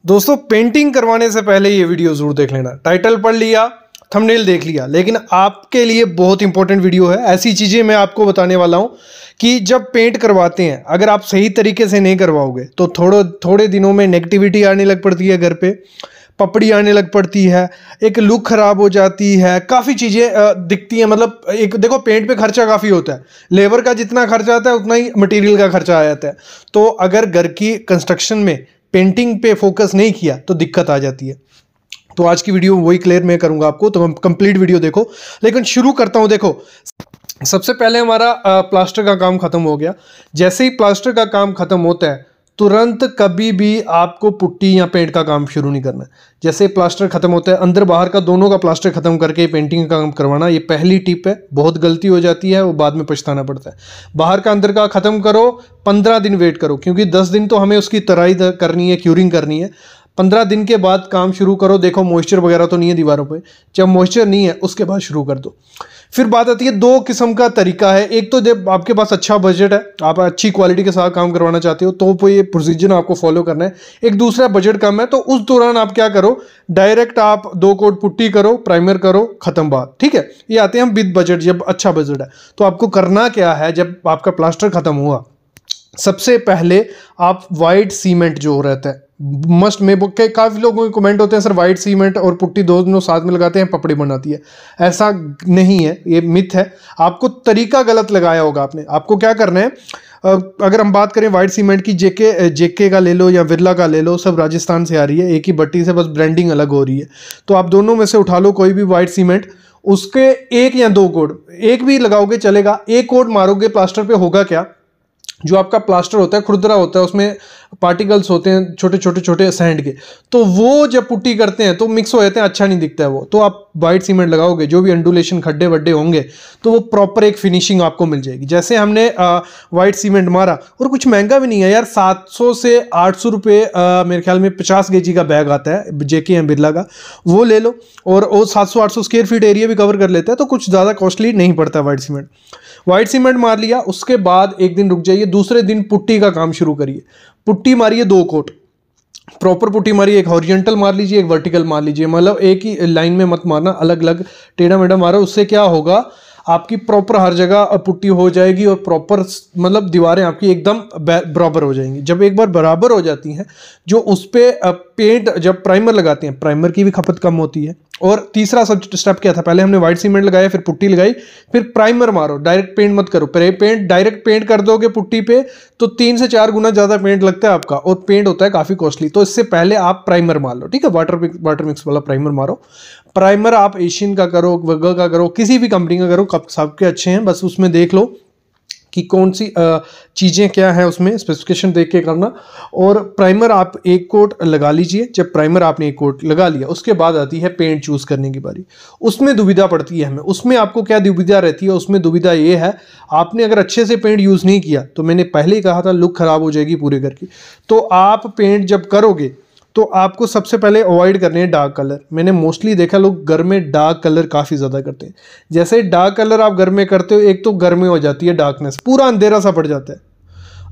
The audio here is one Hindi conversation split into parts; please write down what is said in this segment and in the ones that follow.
दोस्तों पेंटिंग करवाने से पहले ये वीडियो जरूर देख लेना। टाइटल पढ़ लिया, थंबनेल देख लिया, लेकिन आपके लिए बहुत इंपॉर्टेंट वीडियो है। ऐसी चीज़ें मैं आपको बताने वाला हूँ कि जब पेंट करवाते हैं अगर आप सही तरीके से नहीं करवाओगे तो थोड़े दिनों में नेगेटिविटी आने लग पड़ती है, घर पे पपड़ी आने लग पड़ती है, एक लुक खराब हो जाती है, काफ़ी चीज़ें दिखती हैं। मतलब एक देखो, पेंट पे खर्चा काफ़ी होता है, लेबर का जितना खर्चा आता है उतना ही मटेरियल का खर्चा आ जाता है। तो अगर घर की कंस्ट्रक्शन में पेंटिंग पे फोकस नहीं किया तो दिक्कत आ जाती है। तो आज की वीडियो वही क्लियर मैं करूंगा आपको, तो कंप्लीट वीडियो देखो। लेकिन शुरू करता हूं। देखो, सबसे पहले हमारा प्लास्टर का काम खत्म हो गया। जैसे ही प्लास्टर का काम खत्म होता है तुरंत कभी भी आपको पुट्टी या पेंट का काम शुरू नहीं करना है। जैसे प्लास्टर खत्म होता है, अंदर बाहर का दोनों का प्लास्टर खत्म करके पेंटिंग का काम करवाना, ये पहली टिप है। बहुत गलती हो जाती है, वो बाद में पछताना पड़ता है। बाहर का अंदर का खत्म करो, 15 दिन वेट करो, क्योंकि 10 दिन तो हमें उसकी तराई करनी है, क्यूरिंग करनी है। 15 दिन के बाद काम शुरू करो। देखो मॉइस्चर वगैरह तो नहीं है दीवारों पे, जब मॉइस्चर नहीं है उसके बाद शुरू कर दो। फिर बात आती है, दो किस्म का तरीका है। एक तो जब आपके पास अच्छा बजट है, आप अच्छी क्वालिटी के साथ काम करवाना चाहते हो, तो ये प्रोसीजर आपको फॉलो करना है। एक दूसरा बजट कम है, तो उस दौरान आप क्या करो, डायरेक्ट आप 2 कोट पुट्टी करो, प्राइमर करो, खत्म बात। ठीक है, ये आते हैं हम विद बजट। जब अच्छा बजट है तो आपको करना क्या है, जब आपका प्लास्टर खत्म हुआ सबसे पहले आप वाइट सीमेंट जो रहता है मस्ट में, काफ़ी लोगों के कमेंट होते हैं सर वाइट सीमेंट और पुट्टी दोनों साथ में लगाते हैं पपड़ी बनाती है। ऐसा नहीं है, ये मिथ है। आपको तरीका गलत लगाया होगा आपने। आपको क्या करना है, अगर हम बात करें वाइट सीमेंट की, जेके का ले लो या विरला का ले लो, सब राजस्थान से आ रही है, एक ही भट्टी से, बस ब्रांडिंग अलग हो रही है। तो आप दोनों में से उठा लो कोई भी वाइट सीमेंट, उसके 1 या 2 कोड, एक भी लगाओगे चलेगा। 1 कोड मारोगे प्लास्टर पे, होगा क्या, जो आपका प्लास्टर होता है खुरदरा होता है, उसमें पार्टिकल्स होते हैं छोटे छोटे छोटे सैंड के, तो वो जब पुट्टी करते हैं तो मिक्स हो जाते हैं, अच्छा नहीं दिखता है वो। तो आप वाइट सीमेंट लगाओगे, जो भी अंडुलेशन खड्डे वड्डे होंगे तो वो प्रॉपर एक फिनिशिंग आपको मिल जाएगी। जैसे हमने वाइट सीमेंट मारा, और कुछ महंगा भी नहीं है यार, 700 से 800 रुपये मेरे ख्याल में 50 kg का बैग आता है जेके या बिरला का, वो ले लो, और वो 700-800 स्क्वायर फीट एरिया भी कवर कर लेता है, तो कुछ ज़्यादा कॉस्टली नहीं पड़ता वाइट सीमेंट। वाइट सीमेंट मार लिया, उसके बाद एक दिन रुक जाइए, दूसरे दिन पुट्टी का काम शुरू करिए। पुट्टी मारिए 2 कोट, प्रॉपर पुट्टी मारिए। एक हॉरिजॉन्टल मार लीजिए, एक वर्टिकल मार लीजिए, मतलब एक ही लाइन में मत मारना, अलग अलग टेढ़ा मेढ़ा मारो। उससे क्या होगा, आपकी प्रॉपर हर जगह पुट्टी हो जाएगी और प्रॉपर मतलब दीवारें आपकी एकदम बराबर हो जाएंगी। जब एक बार बराबर हो जाती हैं, जो उस पर पेंट जब प्राइमर लगाते हैं, प्राइमर की भी खपत कम होती है। और तीसरा सब स्टेप क्या था, पहले हमने व्हाइट सीमेंट लगाया, फिर पुट्टी लगाई, फिर प्राइमर मारो, डायरेक्ट पेंट मत करो। पेंट डायरेक्ट पेंट कर दोगे पुट्टी पे तो 3 से 4 गुना ज़्यादा पेंट लगता है आपका, और पेंट होता है काफ़ी कॉस्टली। तो इससे पहले आप प्राइमर मार लो, ठीक है, वाटर मिक्स वाला प्राइमर मारो। प्राइमर आप एशियन का करो, वर्गा का करो, किसी भी कंपनी का करो, सबके अच्छे हैं। बस उसमें देख लो कि कौन सी चीज़ें क्या है, उसमें स्पेसिफिकेशन देख के करना। और प्राइमर आप 1 कोट लगा लीजिए। जब प्राइमर आपने 1 कोट लगा लिया, उसके बाद आती है पेंट चूज़ करने की बारी। उसमें दुविधा पड़ती है हमें। उसमें आपको क्या दुविधा रहती है, उसमें दुविधा ये है, आपने अगर अच्छे से पेंट यूज़ नहीं किया तो मैंने पहले ही कहा था लुक ख़राब हो जाएगी पूरे घर की। तो आप पेंट जब करोगे तो आपको सबसे पहले अवॉइड करने हैं डार्क कलर। मैंने मोस्टली देखा लोग घर में डार्क कलर काफ़ी ज़्यादा करते हैं। जैसे डार्क कलर आप घर में करते हो, एक तो घर में हो जाती है डार्कनेस, पूरा अंधेरा सा पड़ जाता है।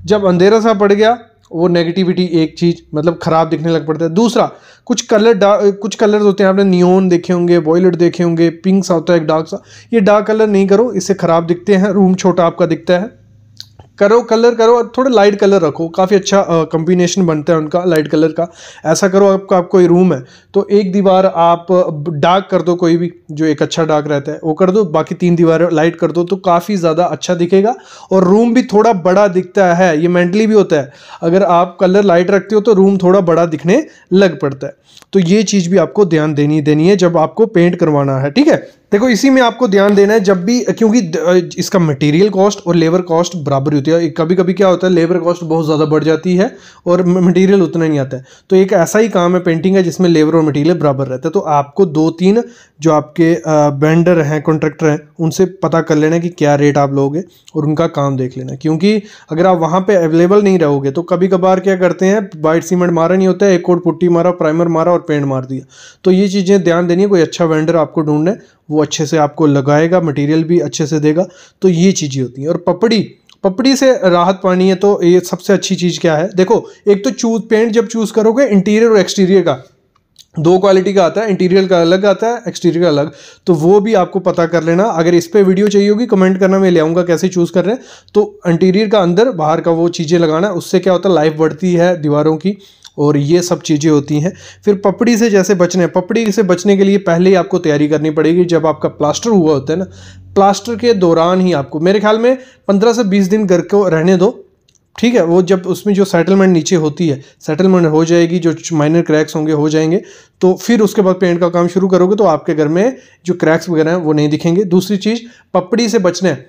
जब अंधेरा सा पड़ गया, वो नेगेटिविटी एक चीज़, मतलब ख़राब दिखने लग पड़ता है। दूसरा, कुछ कलर्स होते हैं, आपने नियोन देखे होंगे, वॉयलेट देखे होंगे, पिंक सा होता है एक डार्क सा। ये डार्क कलर नहीं करो, इससे ख़राब दिखते हैं, रूम छोटा आपका दिखता है। कलर करो, थोड़ा लाइट कलर रखो, काफ़ी अच्छा कॉम्बिनेशन बनता है उनका लाइट कलर का। ऐसा करो, आपका कोई रूम है तो एक दीवार आप डार्क कर दो, कोई भी जो एक अच्छा डार्क रहता है वो कर दो, बाकी 3 दीवारें लाइट कर दो, तो काफ़ी ज़्यादा अच्छा दिखेगा और रूम भी थोड़ा बड़ा दिखता है। ये मेंटली भी होता है, अगर आप कलर लाइट रखते हो तो रूम थोड़ा बड़ा दिखने लग पड़ता है। तो ये चीज़ भी आपको ध्यान देनी है जब आपको पेंट करवाना है, ठीक है। देखो, इसी में आपको ध्यान देना है जब भी, क्योंकि इसका मटेरियल कॉस्ट और लेबर कॉस्ट बराबर होती है। कभी कभी क्या होता है, लेबर कॉस्ट बहुत ज़्यादा बढ़ जाती है और मटेरियल उतना नहीं आता है। तो एक ऐसा ही काम है पेंटिंग है जिसमें लेबर और मटेरियल बराबर रहता है। तो आपको 2-3 जो आपके वेंडर हैं, कॉन्ट्रैक्टर हैं, उनसे पता कर लेना कि क्या रेट आप लोगे और उनका काम देख लेना। क्योंकि अगर आप वहाँ पर अवेलेबल नहीं रहोगे तो कभी कभार क्या करते हैं, वाइट सीमेंट मारा नहीं होता है, 1 कोट पुट्टी मारा, प्राइमर मारा और पेंट मार दिया। तो ये चीज़ें ध्यान देनी है। कोई अच्छा वेंडर आपको ढूंढना है, वो अच्छे से आपको लगाएगा, मटेरियल भी अच्छे से देगा। तो ये चीज़ें होती हैं। और पपड़ी से राहत पानी है तो ये सबसे अच्छी चीज़ क्या है, देखो एक तो पेंट जब चूज़ करोगे इंटीरियर और एक्सटीरियर का दो क्वालिटी का आता है, इंटीरियर का अलग आता है, एक्सटीरियर का अलग, तो वो भी आपको पता कर लेना। अगर इस पे वीडियो चाहिए होगी कमेंट करना, मैं ले आऊँगा कैसे चूज़ कर रहे हैं। तो इंटीरियर का अंदर बाहर का वो चीज़ें लगाना, उससे क्या होता है लाइफ बढ़ती है दीवारों की, और ये सब चीज़ें होती हैं। फिर पपड़ी से जैसे बचना है, पपड़ी से बचने के लिए पहले ही आपको तैयारी करनी पड़ेगी। जब आपका प्लास्टर हुआ होता है ना, प्लास्टर के दौरान ही आपको मेरे ख्याल में 15 से 20 दिन घर को रहने दो, ठीक है। वो जब उसमें जो सेटलमेंट नीचे होती है, सेटलमेंट हो जाएगी, जो माइनर क्रैक्स होंगे हो जाएंगे, तो फिर उसके बाद पेंट का काम शुरू करोगे तो आपके घर में जो क्रैक्स वगैरह हैं वो नहीं दिखेंगे। दूसरी चीज़, पपड़ी से बचना है,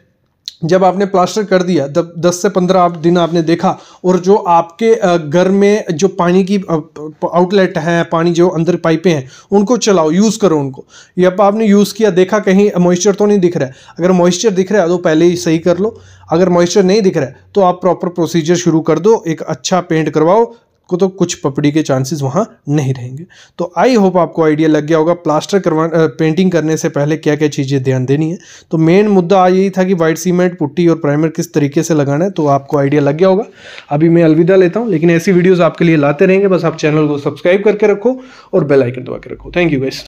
जब आपने प्लास्टर कर दिया 10 से 15 दिन आपने देखा, और जो आपके घर में जो पानी की आउटलेट है, पानी जो अंदर पाइपें हैं उनको चलाओ, यूज़ करो उनको। या आपने यूज़ किया, देखा कहीं मॉइस्चर तो नहीं दिख रहा है, अगर मॉइस्चर दिख रहा है तो पहले ही सही कर लो। अगर मॉइस्चर नहीं दिख रहा है तो आप प्रॉपर प्रोसीजर शुरू कर दो, एक अच्छा पेंट करवाओ को, तो कुछ पपड़ी के चांसेस वहाँ नहीं रहेंगे। तो आई होप आपको आइडिया लग गया होगा प्लास्टर पेंटिंग करने से पहले क्या क्या चीज़ें ध्यान देनी है। तो मेन मुद्दा आज यही था कि वाइट सीमेंट, पुट्टी और प्राइमर किस तरीके से लगाना है, तो आपको आइडिया लग गया होगा। अभी मैं अलविदा लेता हूँ, लेकिन ऐसी वीडियोज़ आपके लिए लाते रहेंगे। बस आप चैनल को सब्सक्राइब करके रखो और बेल आइकन दबा के रखो। Thank you guys.